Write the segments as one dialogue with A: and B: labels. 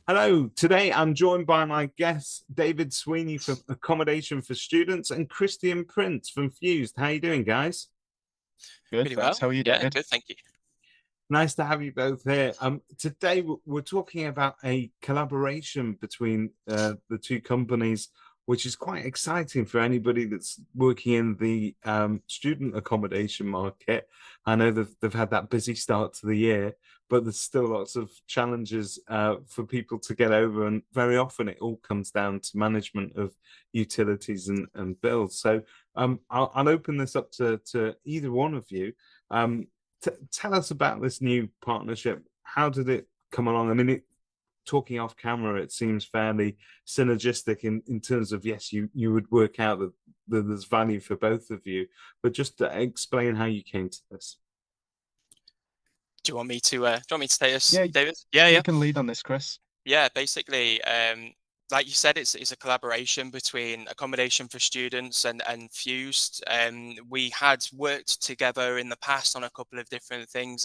A: Hello, today I'm joined by my guests, David Sweeney from Accommodation for Students and Christian Prince from Fused. How you doing, guys?
B: Good,
C: Really
B: thanks.
C: well.
B: How are you,
C: Yeah,
B: David?
C: good. Thank you.
A: Nice to have you both here. Today we're talking about a collaboration between the two companies, which is quite exciting for anybody that's working in the student accommodation market. I know they've had that busy start to the year, but there's still lots of challenges for people to get over, and very often it all comes down to management of utilities and bills. So I'll open this up to either one of you. Um, Tell us about this new partnership. How did it come along? I mean, talking off camera, it seems fairly synergistic in terms of, yes, you would work out that there's value for both of you, but just to explain how you came to this.
C: Do you want me to take this,
B: Yeah,
C: David? Yeah,
B: you
C: yeah.
B: can lead on this, Chris.
C: Yeah, basically, like you said, it's a collaboration between Accommodation for Students and Fused. We had worked together in the past on a couple of different things,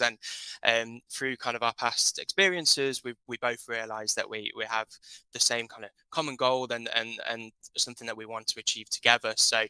C: and through kind of our past experiences, we both realised that we have the same kind of common goal and something that we want to achieve together. So,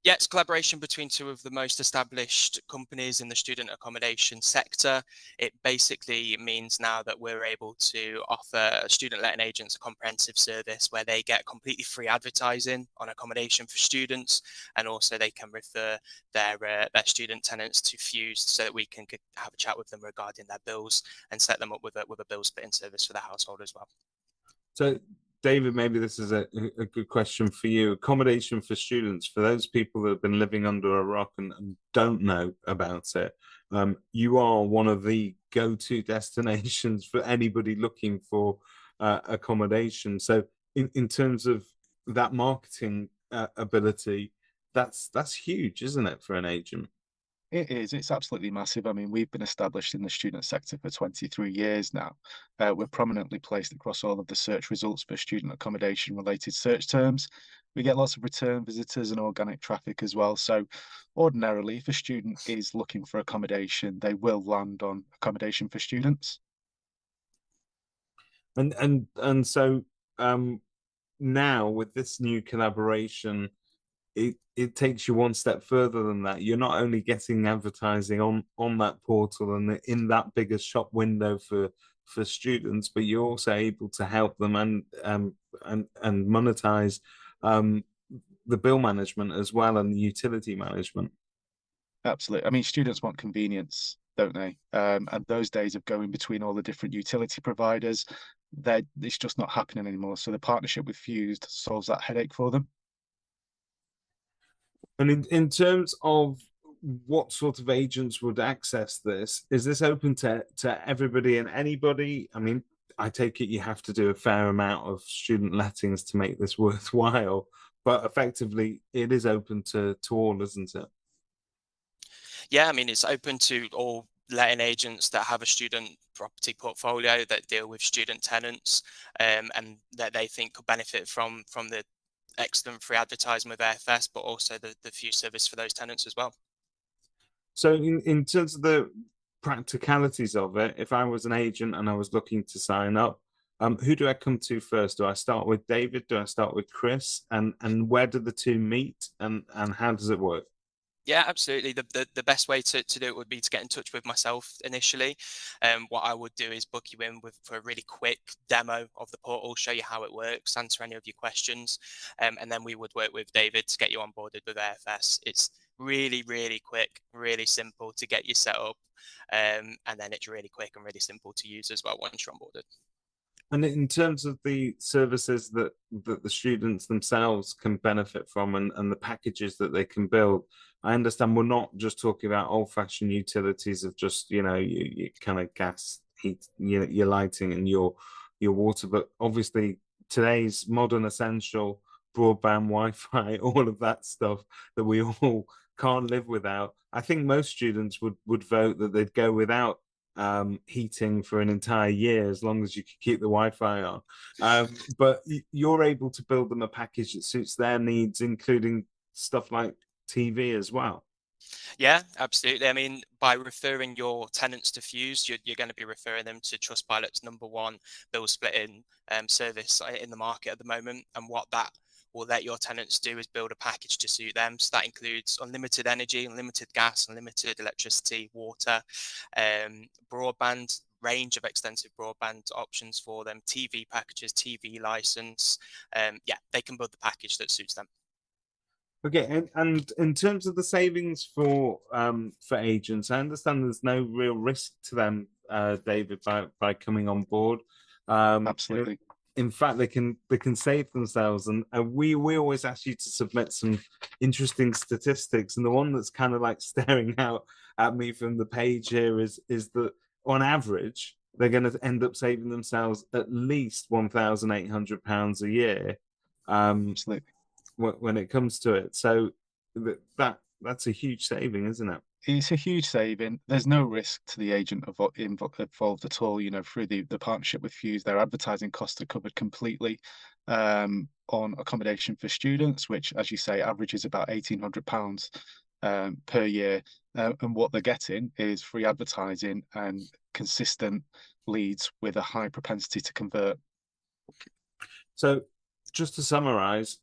C: yeah, it's collaboration between two of the most established companies in the student accommodation sector. It basically means now that we're able to offer student letting agents a comprehensive service where they get completely free advertising on accommodation for students, and also they can refer their student tenants to Fused so that we can have a chat with them regarding their bills and set them up with a bill splitting service for the household as well.
A: So, David, maybe this is a good question for you. Accommodation for students, for those people that have been living under a rock and don't know about it, you are one of the go-to destinations for anybody looking for accommodation. So, in terms of that marketing ability, that's huge, isn't it, for an agent?
B: It is. It's absolutely massive. I mean, we've been established in the student sector for 23 years now. We're prominently placed across all of the search results for student accommodation related search terms. We get lots of return visitors and organic traffic as well. So, ordinarily, if a student is looking for accommodation, they will land on accommodation for students.
A: And so um, now with this new collaboration, it takes you one step further than that. You're not only getting advertising on that portal and in that bigger shop window for students, but you're also able to help them and monetize um, the bill management as well and the utility management.
B: Absolutely. I mean, students want convenience, don't they? And those days of going between all the different utility providers, it's just not happening anymore. So the partnership with Fused solves that headache for them.
A: And in terms of what sort of agents would access this, is this open to everybody and anybody? I mean, I take it you have to do a fair amount of student lettings to make this worthwhile, but effectively it is open to all, isn't it?
C: Yeah, I mean, it's open to all letting agents that have a student property portfolio that deal with student tenants, and that they think could benefit from the excellent free advertising with AFS, but also the few service for those tenants as well.
A: So in terms of the practicalities of it, if I was an agent and I was looking to sign up, who do I come to first? Do I start with David? Do I start with Chris? And where do the two meet? And how does it work?
C: Yeah, absolutely. The best way to do it would be to get in touch with myself initially. What I would do is book you in for a really quick demo of the portal, show you how it works, answer any of your questions, and then we would work with David to get you onboarded with AFS. It's really, really quick, really simple to get you set up, and then it's really quick and really simple to use as well once you're onboarded.
A: And in terms of the services that the students themselves can benefit from and the packages that they can build, I understand we're not just talking about old-fashioned utilities of just, you kind of gas, heat, your lighting and your water, but obviously today's modern essential broadband, Wi-Fi, all of that stuff that we all can't live without. I think most students would vote that they'd go without heating for an entire year as long as you could keep the Wi-Fi on. But you're able to build them a package that suits their needs, including stuff like TV as well.
C: Yeah, absolutely. I mean, by referring your tenants to Fuse, you're going to be referring them to Trustpilot's #1 bill splitting service in the market at the moment. And what that will let your tenants do is build a package to suit them. So that includes unlimited energy, unlimited gas, unlimited electricity, water, broadband, range of extensive broadband options for them, TV packages, TV license. Yeah, they can build the package that suits them.
A: Okay, and in terms of the savings for agents, I understand there's no real risk to them, David, by coming on board.
B: Absolutely.
A: In fact, they can save themselves, and we always ask you to submit some interesting statistics, and the one that's kind of like staring out at me from the page here is that on average they're going to end up saving themselves at least £1,800 a year.
B: Absolutely.
A: When it comes to it. So that's a huge saving, isn't it?
B: It's a huge saving. There's no risk to the agent involved at all. You know, through the partnership with Fuse, their advertising costs are covered completely on accommodation for students, which, as you say, averages about £1,800 per year. And what they're getting is free advertising and consistent leads with a high propensity to convert.
A: So just to summarize,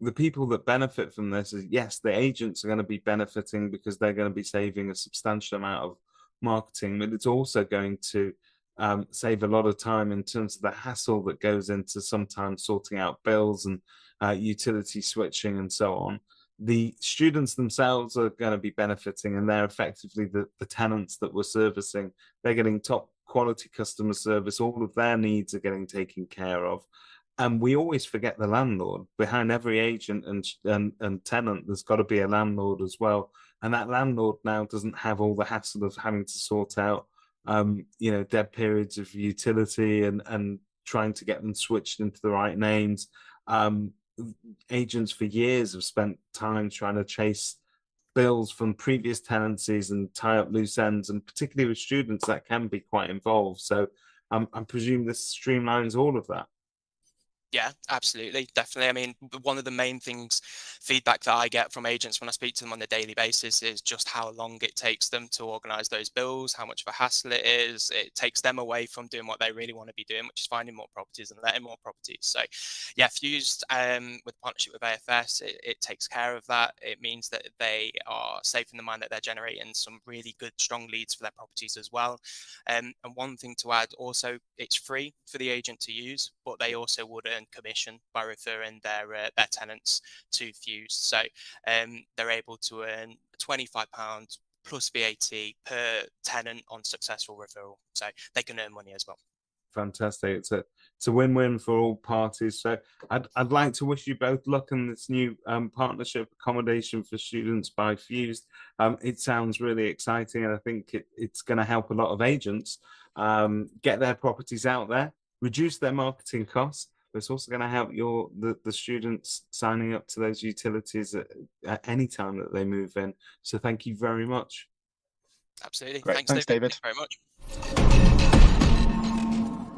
A: the people that benefit from this is, yes, the agents are going to be benefiting because they're going to be saving a substantial amount of marketing, but it's also going to save a lot of time in terms of the hassle that goes into sometimes sorting out bills and utility switching and so on. The students themselves are going to be benefiting, and they're effectively the tenants that we're servicing. They're getting top quality customer service. All of their needs are getting taken care of. And we always forget the landlord. Behind every agent and tenant, there's got to be a landlord as well. And that landlord now doesn't have all the hassle of having to sort out, dead periods of utility and trying to get them switched into the right names. Agents for years have spent time trying to chase bills from previous tenancies and tie up loose ends, and particularly with students, that can be quite involved. So I presume this streamlines all of that.
C: Yeah, absolutely. Definitely. I mean, one of the main things, feedback that I get from agents when I speak to them on a daily basis is just how long it takes them to organize those bills, how much of a hassle it is. It takes them away from doing what they really want to be doing, which is finding more properties and letting more properties. So, yeah, Fused with partnership with AFS, it takes care of that. It means that they are safe in the mind that they're generating some really good, strong leads for their properties as well. And one thing to add also, it's free for the agent to use, but they also would earn commission by referring their tenants to Fuse. So they're able to earn £25 plus VAT per tenant on successful referral. So they can earn money as well.
A: Fantastic. It's a win-win for all parties. So I'd like to wish you both luck in this new partnership, Accommodation for Students by Fused. It sounds really exciting, and I think it's going to help a lot of agents get their properties out there, reduce their marketing costs. But it's also going to help the students signing up to those utilities at any time that they move in. So thank you very much.
C: Absolutely.
B: Great.
C: Thanks,
B: Thanks,
C: David.
B: David.
C: Thank you very much.